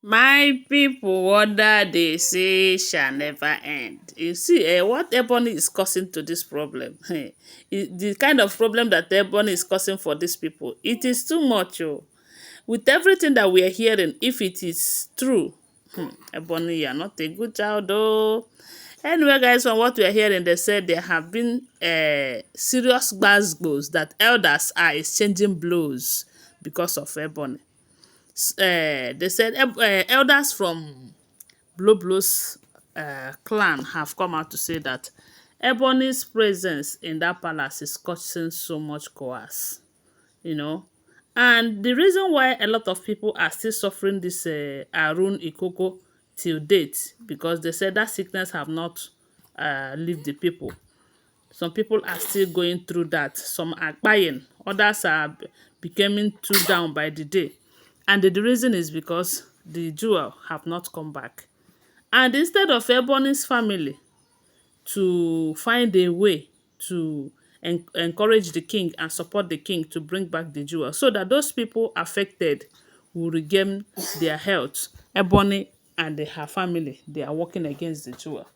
My people, wonder they say shall never end. You see, what Ebony is causing to this problem, the kind of problem that Ebony is causing for these people, it is too much. Oh. With everything that we are hearing, if it is true, Ebony, you are not a good child, though. Anyway, guys, from what we are hearing, they said there have been serious gbas that elders are exchanging blows because of Ebony. They said elders from Bloblo's clan have come out to say that Ebony's presence in that palace is causing so much chaos, you know. And the reason why a lot of people are still suffering this Arun Ikoko till date, because they said that sickness have not leave the people. Some people are still going through that. Some are buying, others are becoming too down by the day. And the reason is because the jewel have not come back. And instead of Ebony's family to find a way to encourage the king and support the king to bring back the jewel so that those people affected will regain their health, Ebony and her family, they are working against the jewel.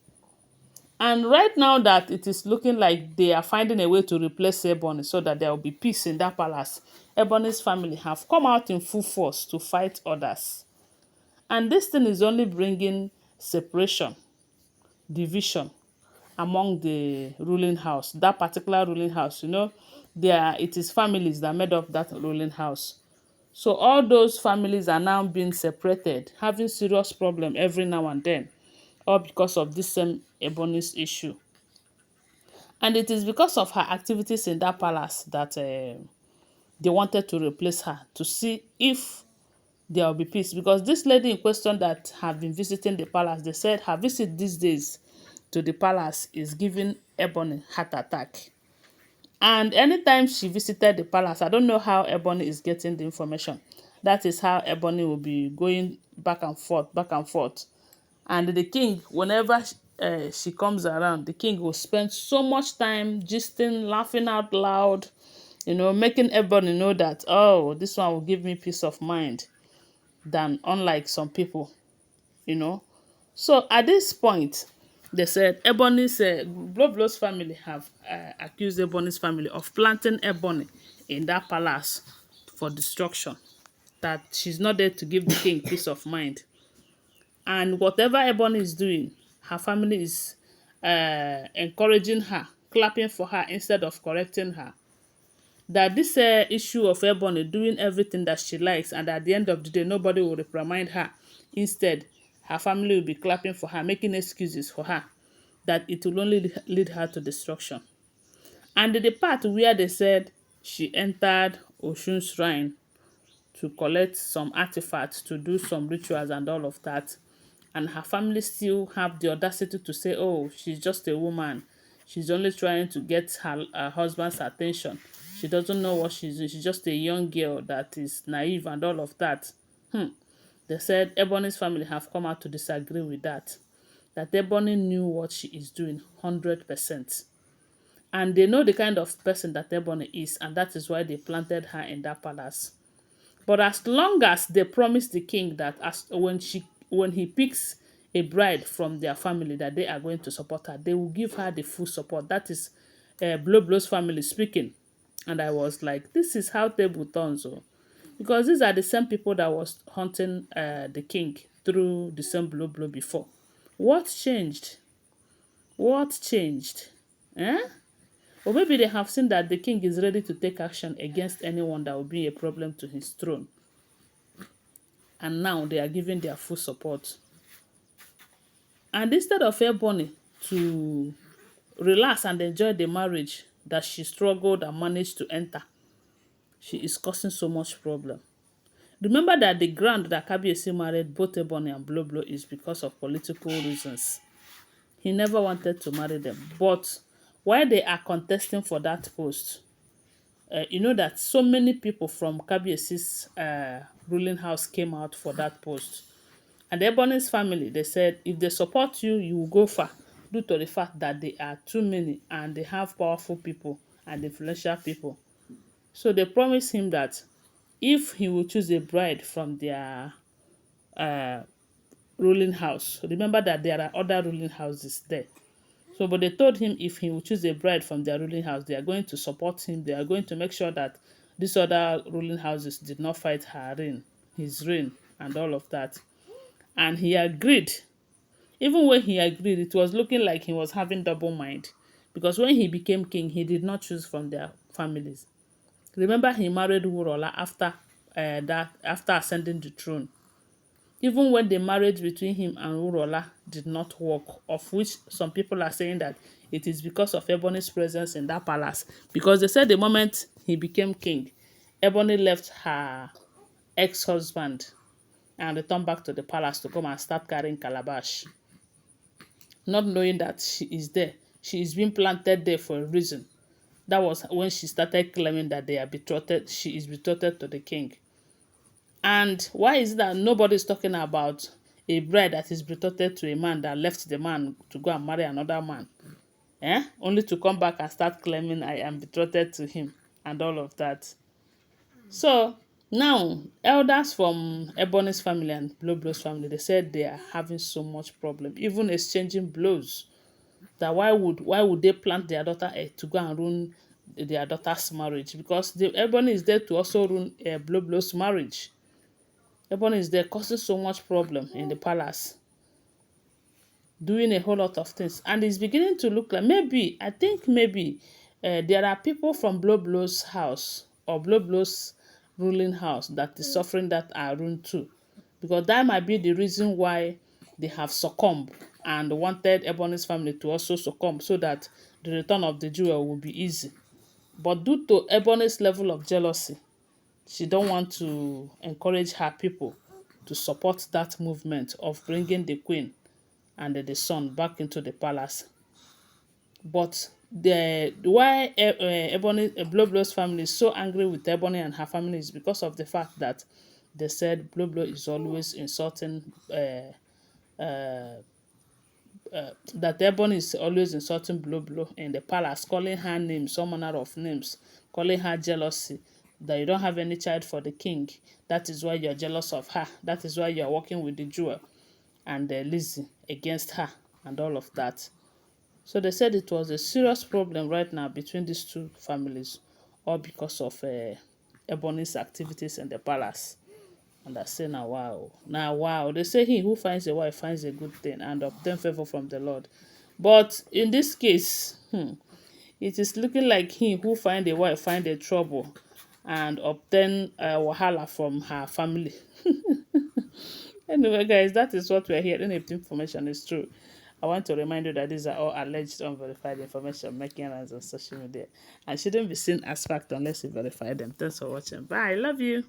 And right now that it is looking like they are finding a way to replace Ebony so that there will be peace in that palace, Ebony's family have come out in full force to fight others. And this thing is only bringing separation, division among the ruling house, that particular ruling house. You know, it is families that made up that ruling house. So all those families are now being separated, having serious problem every now and then, all because of this same Ebony's issue. And it is because of her activities in that palace that they wanted to replace her to see if there will be peace. Because this lady in question that have been visiting the palace, they said her visit these days to the palace is giving Ebony heart attack. And anytime she visited the palace, I don't know how Ebony is getting the information. That is how Ebony will be going back and forth, back and forth. And the king, whenever she comes around, the king will spend so much time gisting, laughing out loud, you know, making everybody know that, oh, this one will give me peace of mind, than unlike some people, you know. So at this point, they said Ebony's Bloblo's family have accused Ebony's family of planting Ebony in that palace for destruction. That she's not there to give the king peace of mind. And whatever Ebony is doing, her family is encouraging her, clapping for her instead of correcting her. That this issue of Ebony doing everything that she likes, and at the end of the day, nobody will reprimand her. Instead, her family will be clapping for her, making excuses for her, that it will only lead her to destruction. And the part where they said she entered Oshun's shrine to collect some artifacts, to do some rituals and all of that, and her family still have the audacity to say, oh, she's just a woman, she's only trying to get her husband's attention, she doesn't know what she's doing, she's just a young girl that is naive and all of that. They said Ebony's family have come out to disagree with that, that Ebony knew what she is doing 100%. And they know the kind of person that Ebony is, and that is why they planted her in that palace. But as long as they promise the king that when he picks a bride from their family that they are going to support her, they will give her the full support. That is Bloblo's family speaking. And I was like, this is how table turns. Oh. Because these are the same people that was hunting the king through the same Bloblo before. What changed? What changed? Eh? Or maybe they have seen that the king is ready to take action against anyone that will be a problem to his throne. And now they are giving their full support. And instead of Ebony to relax and enjoy the marriage that she struggled and managed to enter, she is causing so much problem. Remember that the ground that Kabiyesi married both Ebony and Bloblo is because of political reasons. He never wanted to marry them. But while they are contesting for that post, you know that so many people from Kabiyesi's ruling house came out for that post. And the Ebony's family, they said, if they support you, you will go far, due to the fact that they are too many and they have powerful people and influential people. So they promised him that if he will choose a bride from their uh, ruling house. Remember that there are other ruling houses there. So, but they told him if he would choose a bride from their ruling house, they are going to support him. They are going to make sure that these other ruling houses did not fight his reign, and all of that. And he agreed. Even when he agreed, it was looking like he was having double mind. Because when he became king, he did not choose from their families. Remember, he married Wurola after ascending the throne. Even when the marriage between him and Urola did not work, of which some people are saying that it is because of Ebony's presence in that palace. Because they said the moment he became king, Ebony left her ex-husband and returned back to the palace to come and start carrying calabash, not knowing that she is there. She is being planted there for a reason. That was when she started claiming that they are betrothed. She is betrothed to the king. And why is it that nobody is talking about a bride that is betrothed to a man that left the man to go and marry another man? Only to come back and start claiming I am betrothed to him and all of that. So now, elders from Ebony's family and Blowblow's family, they said they are having so much problem, even exchanging blows. That why would they plant their daughter to go and ruin their daughter's marriage? Because the Ebony is there to also ruin Blowblow's marriage. Ebony is there causing so much problem in the palace, doing a whole lot of things. And it's beginning to look like I think maybe there are people from Blowblow's house or Blowblow's ruling house that is suffering that Arun too. Because that might be the reason why they have succumbed and wanted Ebony's family to also succumb so that the return of the jewel will be easy. But due to Ebony's level of jealousy, she don't want to encourage her people to support that movement of bringing the queen and the son back into the palace. But the why Ebony Blowblow's family is so angry with Ebony and her family is because of the fact that they said Blowblow is always insulting that Ebony is always insulting Blowblow in the palace, calling her names, all manner of names, calling her jealousy, that you don't have any child for the king. That is why you're jealous of her. That is why you're working with the jewel and Lizzie against her and all of that. So they said it was a serious problem right now between these two families, all because of Ebony's activities in the palace. And I say, now wow. Now wow. They say he who finds a wife finds a good thing and obtain favor from the Lord. But in this case, it is looking like he who find a wife find a trouble and obtain wahala from her family. Anyway, guys, that is what we're hearing. If the information is true, I want to remind you that these are all alleged unverified information making rounds on social media and shouldn't be seen as fact unless you verify them. Thanks for watching. Bye. I love you.